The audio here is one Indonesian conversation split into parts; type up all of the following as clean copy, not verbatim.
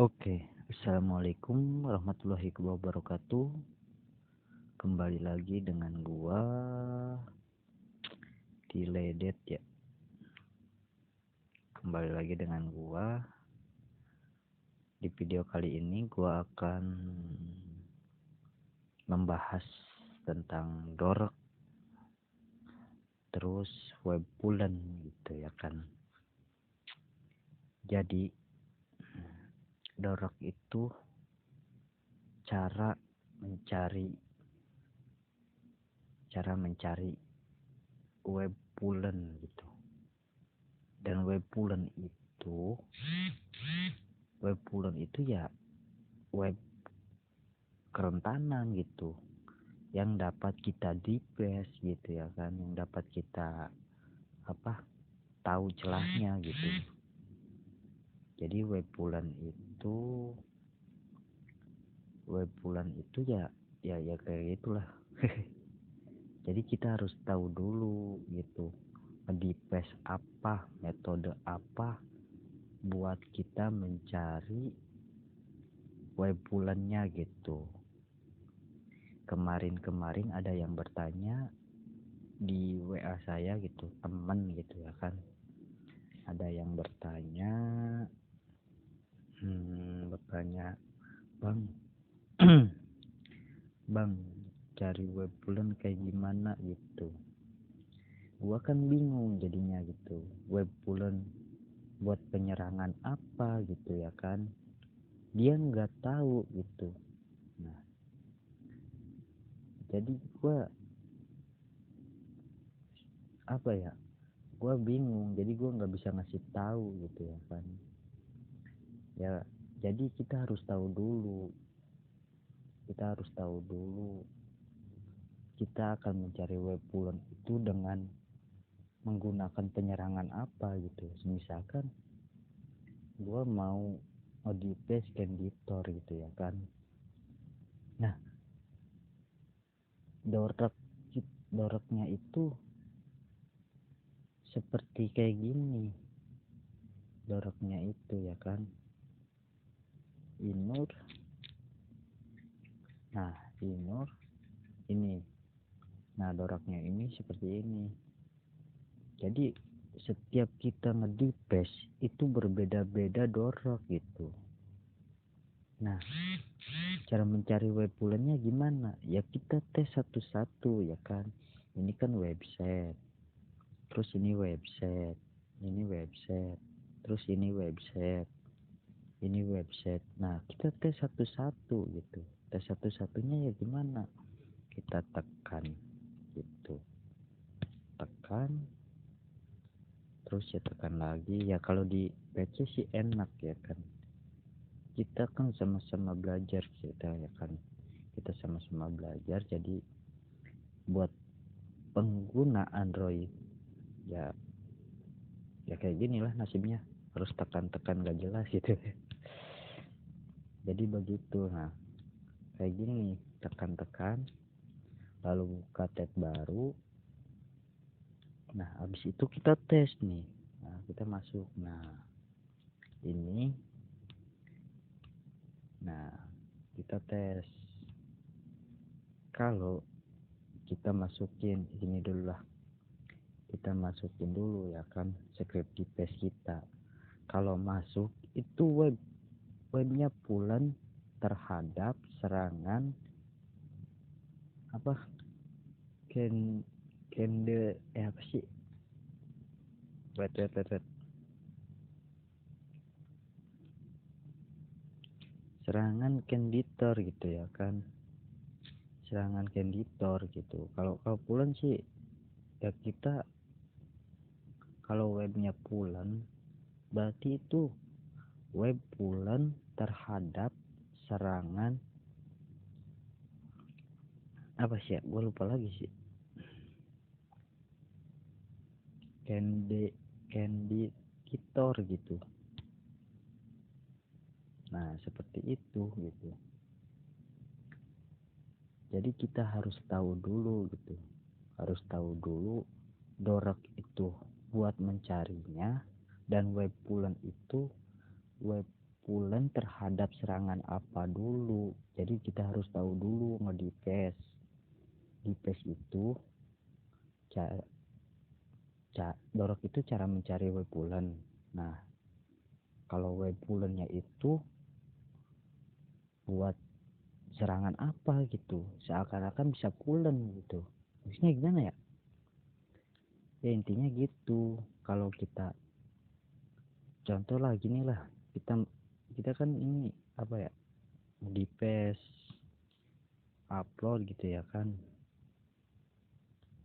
Oke, assalamualaikum warahmatullahi wabarakatuh. Kembali lagi dengan gua di Ledet ya. Kembali lagi dengan gua. Di video kali ini gua akan membahas tentang dorok, terus web bulan gitu ya kan. Jadi dorok itu cara mencari web bulan gitu. Dan web bulan itu ya web kerentanan gitu yang dapat kita dipes gitu ya kan, yang dapat kita tahu celahnya gitu. Jadi web bulan itu ya kayak gitulah. Jadi kita harus tahu dulu gitu, dipes apa, metode apa buat kita mencari web bulannya gitu. Kemarin ada yang bertanya di WA saya gitu, teman gitu ya kan, ada yang bertanya bang bang cari web bulan kayak gimana gitu. Gua kan bingung jadinya gitu, web bulan buat penyerangan apa gitu ya kan, dia nggak tahu gitu. Nah, jadi gua bingung, jadi gua nggak bisa ngasih tahu gitu ya kan. Ya, jadi kita harus tahu dulu kita akan mencari web bulan itu dengan menggunakan penyerangan apa gitu. Misalkan gua mau modify Scanditor gitu ya kan. Nah, doroknya itu seperti kayak gini. Doroknya itu ya kan, inur ini. Nah, doroknya ini seperti ini. Jadi setiap kita ngedipes itu berbeda-beda dorok gitu. Nah, cara mencari web bulannya gimana? Ya kita tes satu-satu ya kan. Ini kan website, terus ini website, terus ini website. Nah, kita tes satu-satu gitu. Tes satu-satunya ya gimana? Kita tekan gitu. Tekan, terus ya tekan lagi. Ya kalau di PC sih enak ya kan. Kita kan sama-sama belajar kita ya kan. Kita sama-sama belajar, jadi buat pengguna Android ya kayak gini lah nasibnya, harus tekan-tekan gak jelas gitu. Jadi begitu. Nah, kayak gini, tekan-tekan lalu buka tab baru. Nah, habis itu kita tes nih. Nah, kita masuk. Ini kita tes. Kalau kita masukin ini dulu lah, kita masukin dulu ya kan script di page kita. Kalau masuk itu webnya bulan terhadap serangan serangan Canditor gitu ya kan, serangan Canditor gitu. Kalau bulan sih ya, kita kalau webnya bulan berarti itu web bulan terhadap serangan gue lupa lagi sih, Canditor gitu. Nah, seperti itu gitu. Jadi kita harus tahu dulu gitu, dorok itu buat mencarinya, dan web bulan itu web pulen terhadap serangan apa dulu. Jadi kita harus tahu dulu ngedipes. Dipes itu dorok itu cara mencari web pulen. Nah, kalau web pulennya itu buat serangan apa gitu, seakan-akan bisa pulen gitu. Maksudnya gimana ya? Ya intinya gitu. Kalau kita contoh lah gini lah, kita kan ini apa ya, di paste upload gitu ya kan,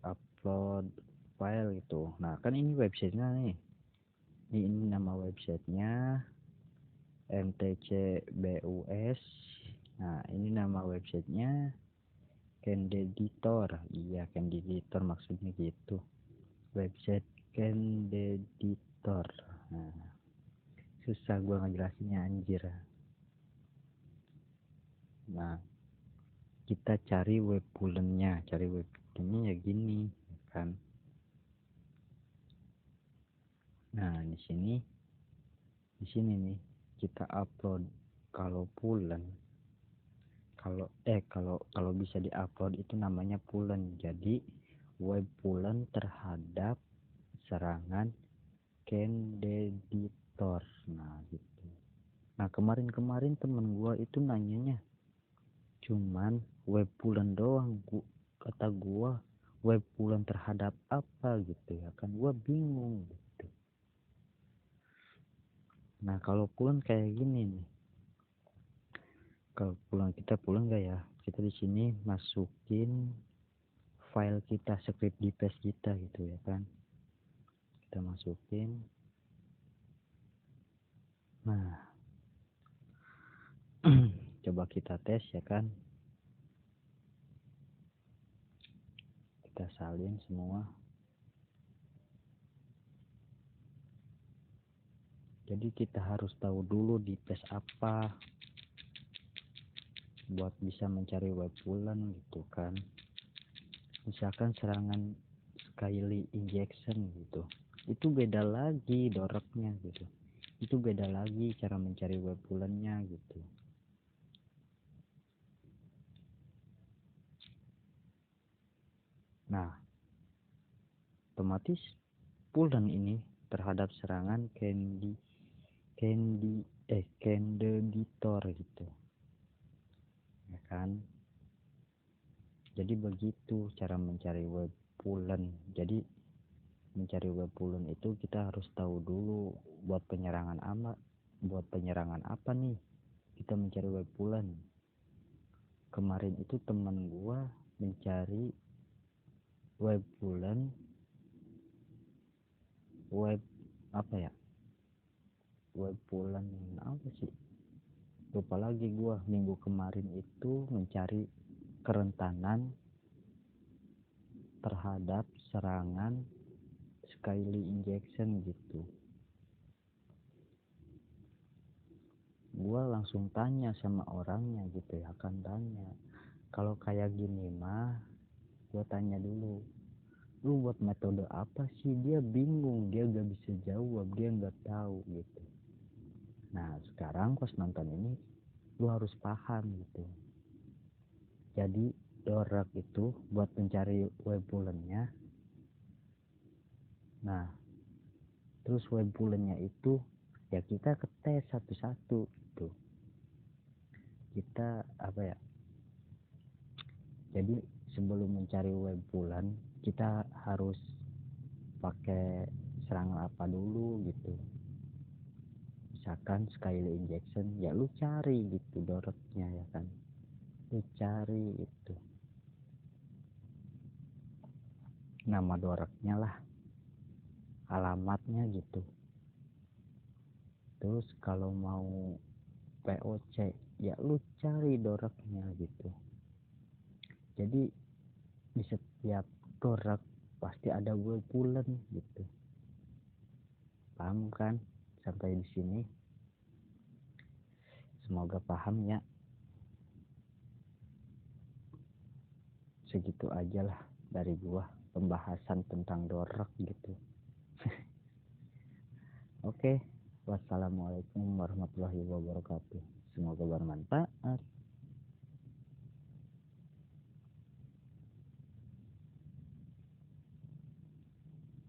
upload file gitu. Nah kan ini websitenya nih, ini nama websitenya mtcbus. Nah ini nama websitenya Candeditor. Iya Candeditor maksudnya gitu, website Candeditor. Nah susah gua ngejelasinnya anjir. Nah kita cari web pulennya ya gini kan. Nah di sini nih kita upload. Kalau pulen, kalau bisa diupload itu namanya pulen. Jadi web pulen terhadap serangan Candeditor. Nah gitu. Nah kemarin temen gua itu nanyanya cuman web pulen doang. Kata gua web pulen terhadap apa gitu ya kan, gua bingung gitu. Nah kalau pulen kayak gini nih, kalau kita pulen gak ya, kita di sini masukin file kita, script di paste kita gitu ya kan, kita masukin. Nah coba kita tes ya kan, kita salin semua. Jadi kita harus tahu dulu di paste apa buat bisa mencari web pulen gitu kan. Misalkan serangan Skyly injection gitu, itu beda lagi doroknya gitu, itu beda lagi cara mencari web pulennya gitu. Nah otomatis pulen ini terhadap serangan Candeditor gitu ya kan. Jadi begitu cara mencari web pulen. Jadi mencari web pulen itu kita harus tahu dulu buat penyerangan apa nih kita mencari web pulen. Kemarin itu temen gua mencari web pulen, web pulen apa sih, lupa lagi gua. Minggu kemarin itu mencari kerentanan terhadap serangan Skyly injection gitu. Gua langsung tanya sama orangnya gitu ya kan, tanya kalau kayak gini mah gua tanya dulu, lu buat metode apa sih? Dia bingung, dia gak bisa jawab, dia gak tahu gitu. Nah sekarang pas nonton ini lu harus paham gitu. Jadi dorok itu buat mencari web pulennya. Nah terus web pulennya itu ya kita ketes satu-satu gitu. Kita jadi sebelum mencari web pulen kita harus pakai serangan apa dulu gitu. Misalkan Skyly injection, ya lu cari gitu doroknya ya kan, lu cari itu nama doroknya lah, alamatnya gitu. Terus kalau mau POC ya lu cari doroknya gitu. Jadi di setiap dorok pasti ada web pulen gitu. Paham kan sampai di sini? Semoga paham ya. Segitu aja lah dari gua pembahasan tentang dorok gitu. Oke, Wassalamualaikum warahmatullahi wabarakatuh. Semoga bermanfaat.